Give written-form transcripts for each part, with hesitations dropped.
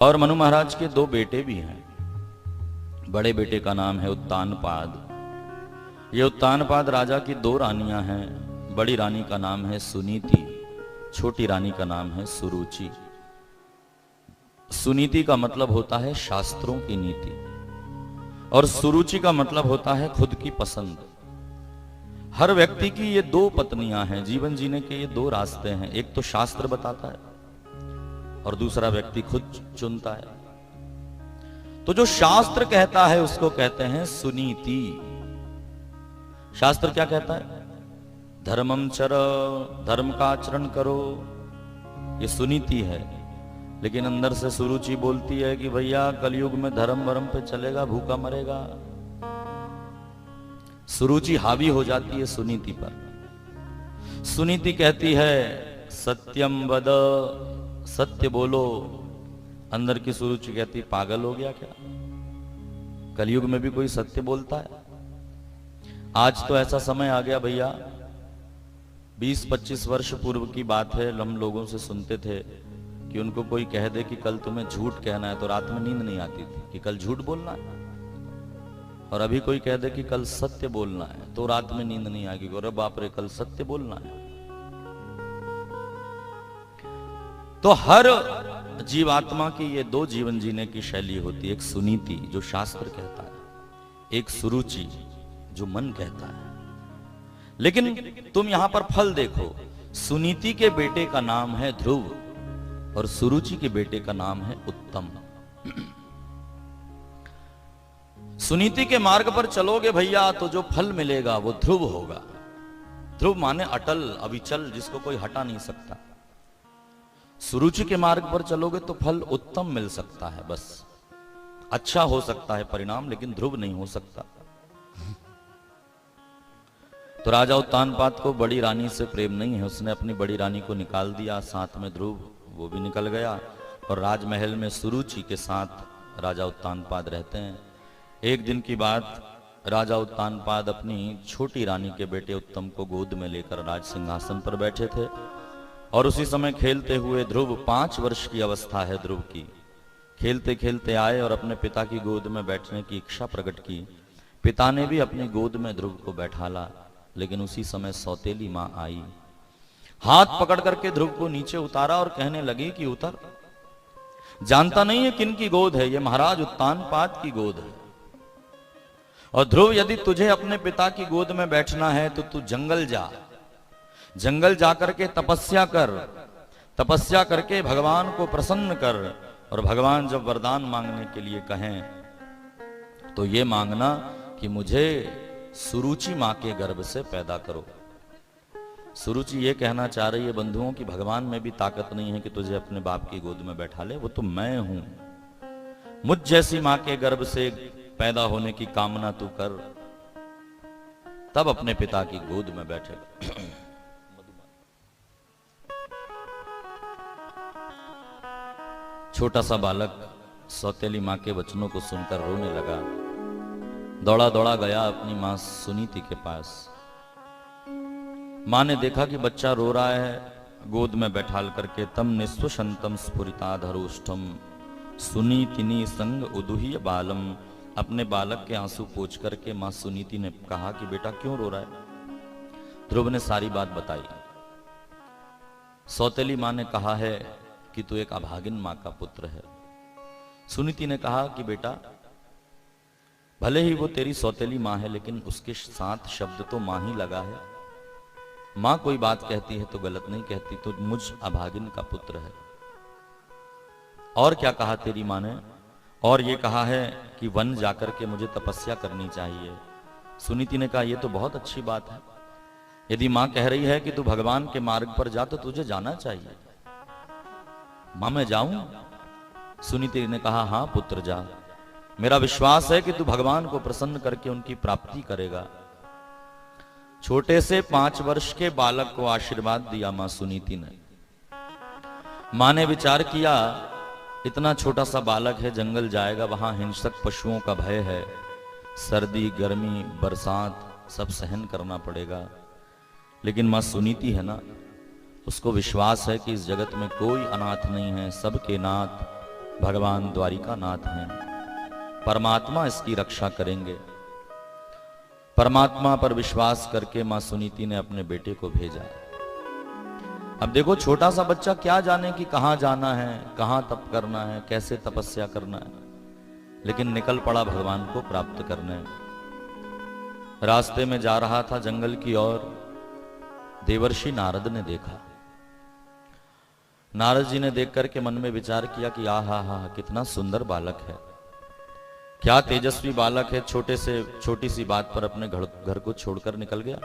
और मनु महाराज के दो बेटे भी हैं। बड़े बेटे का नाम है उत्तानपाद। ये उत्तानपाद राजा की दो रानियां हैं। बड़ी रानी का नाम है सुनीति, छोटी रानी का नाम है सुरुचि। सुनीति का मतलब होता है शास्त्रों की नीति और सुरुचि का मतलब होता है खुद की पसंद। हर व्यक्ति की ये दो पत्नियां हैं। जीवन जीने के ये दो रास्ते हैं, एक तो शास्त्र बताता है और दूसरा व्यक्ति खुद चुनता है। तो जो शास्त्र कहता है उसको कहते हैं सुनीति। शास्त्र क्या कहता है? धर्मम चर, धर्म का आचरण करो, ये सुनीति है। लेकिन अंदर से सुरुचि बोलती है कि भैया कलयुग में धर्म वरम पे चलेगा, भूखा मरेगा। सुरुचि हावी हो जाती है सुनीति पर। सुनीति कहती है सत्यम वद, सत्य बोलो। अंदर की सुरुचि कहती पागल हो गया क्या? कलयुग में भी कोई सत्य बोलता है? आज तो ऐसा समय आ गया भैया, 20-25 वर्ष पूर्व की बात है, हम लोगों से सुनते थे कि उनको कोई कह दे कि कल तुम्हें झूठ कहना है तो रात में नींद नहीं आती थी कि कल झूठ बोलना है। और अभी कोई कह दे कि कल सत्य बोलना है तो रात में नींद नहीं आएगी। अरे बाप रे, कल सत्य बोलना है। तो हर जीवात्मा की ये दो जीवन जीने की शैली होती है। एक सुनीति जो शास्त्र कहता है, एक सुरुचि जो मन कहता है। लेकिन तुम यहां पर फल देखो, सुनीति के बेटे का नाम है ध्रुव और सुरुचि के बेटे का नाम है उत्तम। सुनीति के मार्ग पर चलोगे भैया तो जो फल मिलेगा वो ध्रुव होगा। ध्रुव माने अटल, अविचल, जिसको कोई हटा नहीं सकता। सुरुचि के मार्ग पर चलोगे तो फल उत्तम मिल सकता है, बस अच्छा हो सकता है परिणाम, लेकिन ध्रुव नहीं हो सकता। तो राजा उत्तानपाद को बड़ी रानी से प्रेम नहीं है। उसने अपनी बड़ी रानी को निकाल दिया, साथ में ध्रुव वो भी निकल गया और राजमहल में सुरुचि के साथ राजा उत्तानपाद रहते हैं। एक दिन की बात, राजा उत्तानपाद अपनी छोटी रानी के बेटे उत्तम को गोद में लेकर राज सिंहासन पर बैठे थे और उसी समय खेलते हुए ध्रुव, 5 वर्ष की अवस्था है ध्रुव की, खेलते खेलते आए और अपने पिता की गोद में बैठने की इच्छा प्रकट की। पिता ने भी अपनी गोद में ध्रुव को बैठाला, लेकिन उसी समय सौतेली मां आई, हाथ पकड़ करके ध्रुव को नीचे उतारा और कहने लगी कि उतर। जानता नहीं है किन की गोद है, ये महाराज उत्तानपाद की गोद है। और ध्रुव, यदि तुझे अपने पिता की गोद में बैठना है तो तू जंगल जा, जंगल जाकर के तपस्या कर, तपस्या करके भगवान को प्रसन्न कर। और भगवान जब वरदान मांगने के लिए कहें तो ये मांगना कि मुझे सुरुचि मां के गर्भ से पैदा करो। सुरुचि ये कहना चाह रही है बंधुओं कि भगवान में भी ताकत नहीं है कि तुझे अपने बाप की गोद में बैठा ले, वो तो मैं हूं। मुझ जैसी मां के गर्भ से पैदा होने की कामना तू कर, तब अपने पिता की गोद में बैठेगा। छोटा सा बालक सौतेली मां के वचनों को सुनकर रोने लगा। दौड़ा दौड़ा गया अपनी मां सुनीति के पास। मां ने देखा कि बच्चा रो रहा है, गोद में बैठाल करके तम निस्वशंतम स्फुरिताधरोष्ठम सुनीतिनी संग उदुह्य बालम, अपने बालक के आंसू पोंछ करके मां सुनीति ने कहा कि बेटा क्यों रो रहा है? ध्रुव ने सारी बात बताई। सौतेली मां ने कहा है कि तू एक अभागिन मां का पुत्र है। सुनीति ने कहा कि बेटा, भले ही वो तेरी सौतेली मां है, लेकिन उसके साथ शब्द तो मां ही लगा है। मां कोई बात कहती है तो गलत नहीं कहती, तो मुझ अभागिन का पुत्र है। और क्या कहा तेरी मां ने? और ये कहा है कि वन जाकर के मुझे तपस्या करनी चाहिए। सुनीति ने कहा, यह तो बहुत अच्छी बात है। यदि मां कह रही है कि तू भगवान के मार्ग पर जा तो तुझे जाना चाहिए। मां मैं जाऊं? सुनीति ने कहा, हां पुत्र जा, मेरा विश्वास है कि तू भगवान को प्रसन्न करके उनकी प्राप्ति करेगा। छोटे से 5 वर्ष के बालक को आशीर्वाद दिया मां सुनीति ने। मां ने विचार किया, इतना छोटा सा बालक है, जंगल जाएगा, वहां हिंसक पशुओं का भय है, सर्दी गर्मी बरसात सब सहन करना पड़ेगा। लेकिन मां सुनीति है ना, उसको विश्वास है कि इस जगत में कोई अनाथ नहीं है, सबके नाथ भगवान द्वारिका नाथ हैं, परमात्मा इसकी रक्षा करेंगे। परमात्मा पर विश्वास करके मां सुनीति ने अपने बेटे को भेजा। अब देखो, छोटा सा बच्चा क्या जाने कि कहां जाना है, कहां तप करना है, कैसे तपस्या करना है, लेकिन निकल पड़ा भगवान को प्राप्त करने। रास्ते में जा रहा था जंगल की ओर, देवर्षि नारद ने देखा। नारद जी ने देख करके मन में विचार किया कि आहा कितना सुंदर बालक है, क्या तेजस्वी बालक है, छोटी सी बात पर अपने घर को छोड़कर निकल गया।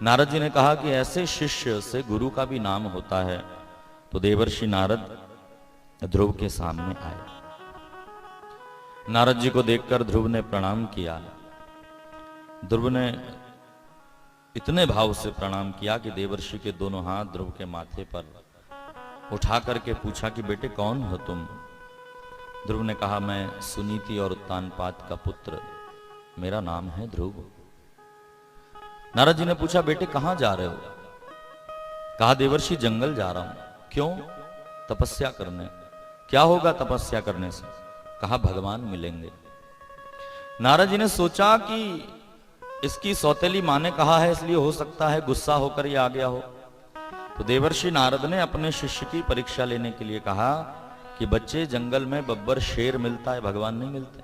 नारद जी ने कहा कि ऐसे शिष्य से गुरु का भी नाम होता है। तो देवर्षि नारद ध्रुव के सामने आए। नारद जी को देखकर ध्रुव ने प्रणाम किया। ध्रुव ने इतने भाव से प्रणाम किया कि देवर्षि के दोनों हाथ ध्रुव के माथे पर उठा करके पूछा कि बेटे कौन हो तुम। ध्रुव ने कहा, मैं सुनीति और उत्तानपाद का पुत्र, मेरा नाम है ध्रुव। नारद जी ने पूछा, बेटे कहां जा रहे हो? कहा, देवर्षि जंगल जा रहा हूं। क्यों? तपस्या करने। क्या होगा तपस्या करने से? कहा, भगवान मिलेंगे। नारद जी ने सोचा कि इसकी सौतेली मां ने कहा है, इसलिए हो सकता है गुस्सा होकर ये आ गया हो। तो देवर्षि नारद ने अपने शिष्य की परीक्षा लेने के लिए कहा कि बच्चे, जंगल में बब्बर शेर मिलता है, भगवान नहीं मिलते।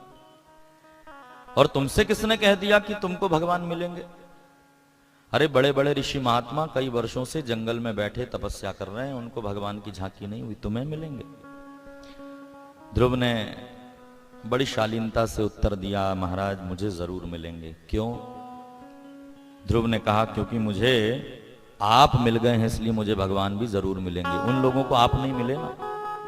और तुमसे किसने कह दिया कि तुमको भगवान मिलेंगे? अरे बड़े बड़े ऋषि महात्मा कई वर्षों से जंगल में बैठे तपस्या कर रहे हैं, उनको भगवान की झांकी नहीं हुई, तुम्हें मिलेंगे। ध्रुव ने बड़ी शालीनता से उत्तर दिया, महाराज मुझे जरूर मिलेंगे। क्यों? ध्रुव ने कहा, क्योंकि मुझे आप मिल गए हैं, इसलिए मुझे भगवान भी जरूर मिलेंगे। उन लोगों को आप नहीं मिले ना,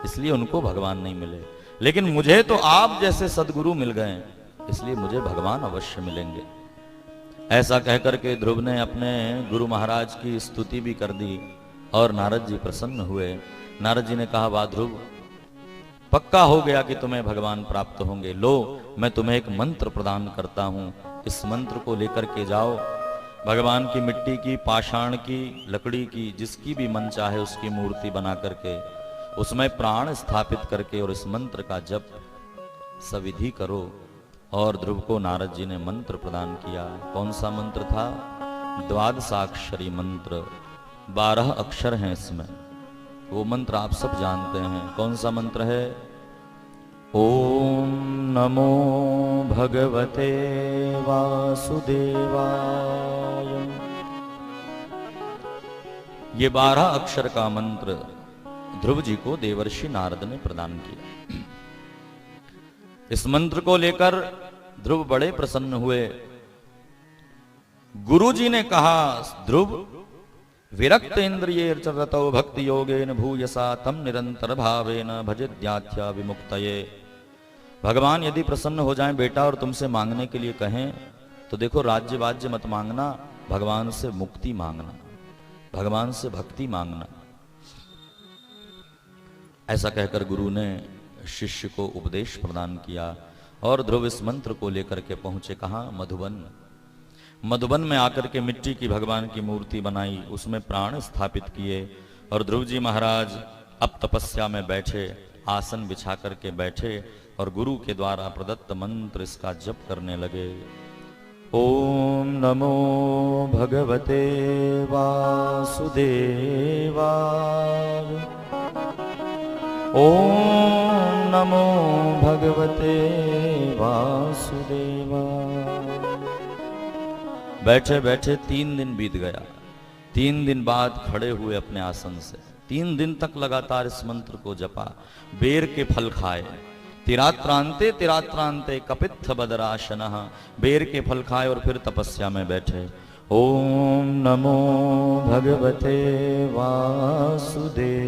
इसलिए उनको भगवान नहीं मिले, लेकिन मुझे तो आप जैसे सदगुरु मिल गए, इसलिए मुझे भगवान अवश्य मिलेंगे। ऐसा कहकर के ध्रुव ने अपने गुरु महाराज की स्तुति भी कर दी और नारद जी प्रसन्न हुए। नारद जी ने कहा, वाह ध्रुव, पक्का हो गया कि तुम्हें भगवान प्राप्त होंगे। लो, मैं तुम्हें एक मंत्र प्रदान करता हूं, इस मंत्र को लेकर के जाओ, भगवान की मिट्टी की, पाषाण की, लकड़ी की, जिसकी भी मन चाहे उसकी मूर्ति बना करके उसमें प्राण स्थापित करके और इस मंत्र का जप सविधि करो। और ध्रुव को नारद जी ने मंत्र प्रदान किया। कौन सा मंत्र था? द्वादशाक्षरी मंत्र, 12 अक्षर हैं इसमें। वो मंत्र आप सब जानते हैं। कौन सा मंत्र है? ओम नमो भगवते वासुदेवाय। ये 12 अक्षर का मंत्र ध्रुव जी को देवर्षि नारद ने प्रदान किया। इस मंत्र को लेकर ध्रुव बड़े प्रसन्न हुए। गुरु जी ने कहा, ध्रुव विरक्त इंद्रिये रतो भक्ति योगेन भूयसा तम निरंतर भावेन भजेद्याख्या विमुक्तये। भगवान यदि प्रसन्न हो जाएं बेटा और तुमसे मांगने के लिए कहें तो देखो, राज्य वाज्य मत मांगना, भगवान से मुक्ति मांगना, भगवान से भक्ति मांगना। ऐसा कहकर गुरु ने शिष्य को उपदेश प्रदान किया और ध्रुव इस मंत्र को लेकर के पहुंचे। कहां? मधुबन। मधुबन में आकर के मिट्टी की भगवान की मूर्ति बनाई, उसमें प्राण स्थापित किए और ध्रुव जी महाराज अब तपस्या में बैठे, आसन बिछा करके बैठे और गुरु के द्वारा प्रदत्त मंत्र इसका जप करने लगे। ओम नमो भगवते वासुदेवाय। ओम नमो भगवते वासुदेवाय। बैठे बैठे 3 दिन बीत गया। 3 दिन बाद खड़े हुए अपने आसन से। 3 दिन तक लगातार इस मंत्र को जपा। बेर के फल खाए। तिरात्रांते तिरात्रांते कपित्थ बदराशनः। बेर के फल खाए और फिर तपस्या में बैठे। ओम नमो भगवते वासुदेवाय।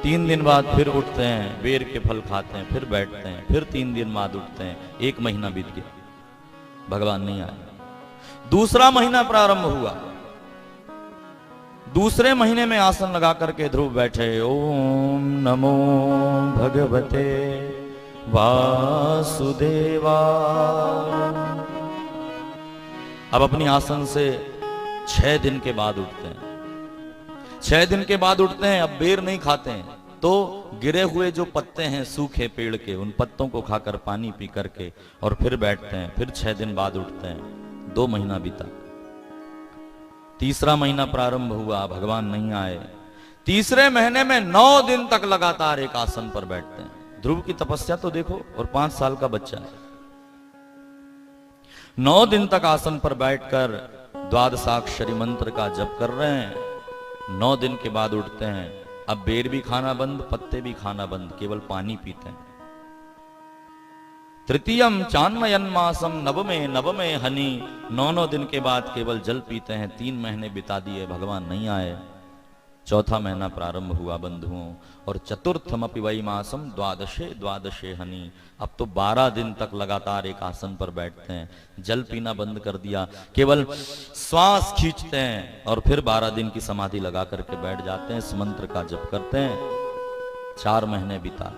3 दिन बाद फिर उठते हैं, बेर के फल खाते हैं, फिर बैठते हैं, फिर 3 दिन बाद उठते हैं। 1 महीना बीत गया, भगवान नहीं आए। दूसरा महीना प्रारंभ हुआ। दूसरे महीने में आसन लगा करके ध्रुव बैठे। ओम नमो भगवते वासुदेवाय। अब अपनी आसन से 6 दिन के बाद उठते हैं। 6 दिन के बाद उठते हैं। अब बेर नहीं खाते हैं, तो गिरे हुए जो पत्ते हैं सूखे पेड़ के, उन पत्तों को खाकर पानी पी करके और फिर बैठते हैं, फिर 6 दिन बाद उठते हैं। 2 महीना बीता, तीसरा महीना प्रारंभ हुआ, भगवान नहीं आए। तीसरे महीने में 9 दिन तक लगातार एक आसन पर बैठते हैं। ध्रुव की तपस्या तो देखो, और 5 साल का बच्चा है। 9 दिन तक आसन पर बैठकर द्वादशाक्षरी मंत्र का जप कर रहे हैं। 9 दिन के बाद उठते हैं। अब बेर भी खाना बंद, पत्ते भी खाना बंद, केवल पानी पीते हैं। तृतीयम चान्मयन मासम नवमे हनी, 9 दिन के बाद केवल जल पीते हैं। 3 महीने बिता दिए, भगवान नहीं आए। चौथा महीना प्रारंभ हुआ बंधुओं, और चतुर्थम अपि वै मासम द्वादशे हनी। अब तो 12 दिन तक लगातार एक आसन पर बैठते हैं। जल पीना बंद कर दिया, केवल श्वास खींचते हैं और फिर 12 दिन की समाधि लगा करके बैठ जाते हैं, इस मंत्र का जप करते हैं। 4 महीने बीता,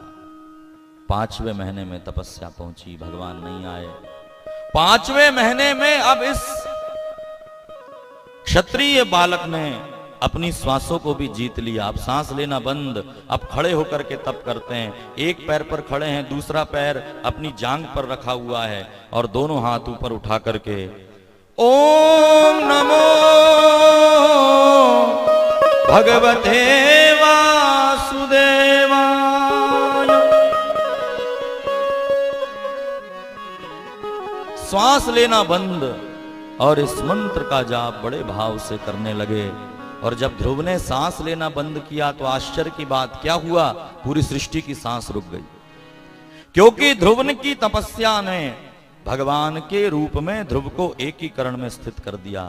5वें महीने में तपस्या पहुंची, भगवान नहीं आए। 5वें महीने में अब इस क्षत्रिय बालक ने अपनी श्वासों को भी जीत लिया। अब सांस लेना बंद, अब खड़े होकर के तप करते हैं। एक पैर पर खड़े हैं, दूसरा पैर अपनी जांघ पर रखा हुआ है और दोनों हाथ ऊपर उठा करके ओम नमो भगवते वासुदेवाय। श्वास लेना बंद और इस मंत्र का जाप बड़े भाव से करने लगे। और जब ध्रुव ने सांस लेना बंद किया तो आश्चर्य की बात क्या हुआ, पूरी सृष्टि की सांस रुक गई। क्योंकि ध्रुव की तपस्या ने भगवान के रूप में ध्रुव को एकीकरण में स्थित कर दिया।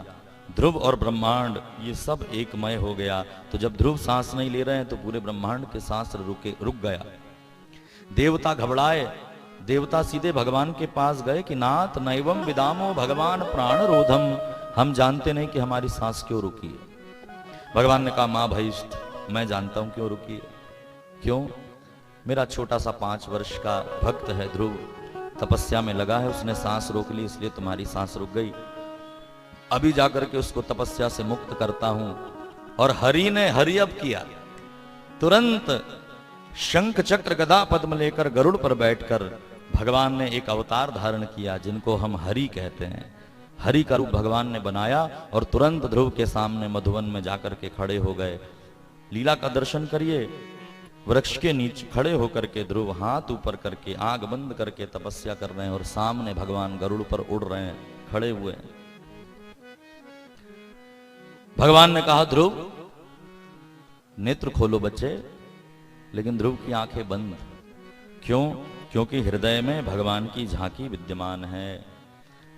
ध्रुव और ब्रह्मांड ये सब एकमय हो गया। तो जब ध्रुव सांस नहीं ले रहे हैं तो पूरे ब्रह्मांड के सांस रुक गया। देवता घबराए, देवता सीधे भगवान के पास गए कि नाथ नैवम विदामो भगवान प्राण रोधम, हम जानते नहीं कि हमारी सांस क्यों रुकी है। भगवान ने कहा मां भईष्ठ, मैं जानता हूं क्यों रुकी है। क्यों? मेरा छोटा सा 5 वर्ष का भक्त है ध्रुव, तपस्या में लगा है, उसने सांस रोक ली, इसलिए तुम्हारी सांस रुक गई। अभी जाकर के उसको तपस्या से मुक्त करता हूं। और हरि ने हरि अब किया, तुरंत शंख चक्र गदा पद्म लेकर गरुड़ पर बैठकर भगवान ने एक अवतार धारण किया, जिनको हम हरि कहते हैं। हरि का रूप भगवान ने बनाया और तुरंत ध्रुव के सामने मधुवन में जाकर के खड़े हो गए। लीला का दर्शन करिए, वृक्ष के नीचे खड़े होकर के ध्रुव हाथ ऊपर करके आंख बंद करके तपस्या कर रहे हैं और सामने भगवान गरुड़ पर उड़ रहे हैं, खड़े हुए हैं। भगवान ने कहा ध्रुव नेत्र खोलो बच्चे, लेकिन ध्रुव की आंखें बंद। क्यों? क्योंकि हृदय में भगवान की झांकी विद्यमान है।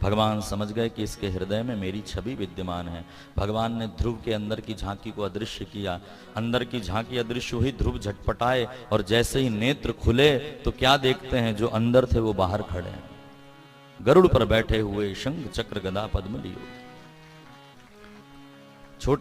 भगवान समझ गए कि इसके हृदय में मेरी छवि विद्यमान है। भगवान ने ध्रुव के अंदर की झांकी को अदृश्य किया। अंदर की झांकी अदृश्य हुई, ध्रुव झटपटाए और जैसे ही नेत्र खुले तो क्या देखते हैं, जो अंदर थे वो बाहर खड़े हैं, गरुड़ पर बैठे हुए, शंख चक्र गदा पद्म लिए। छोटे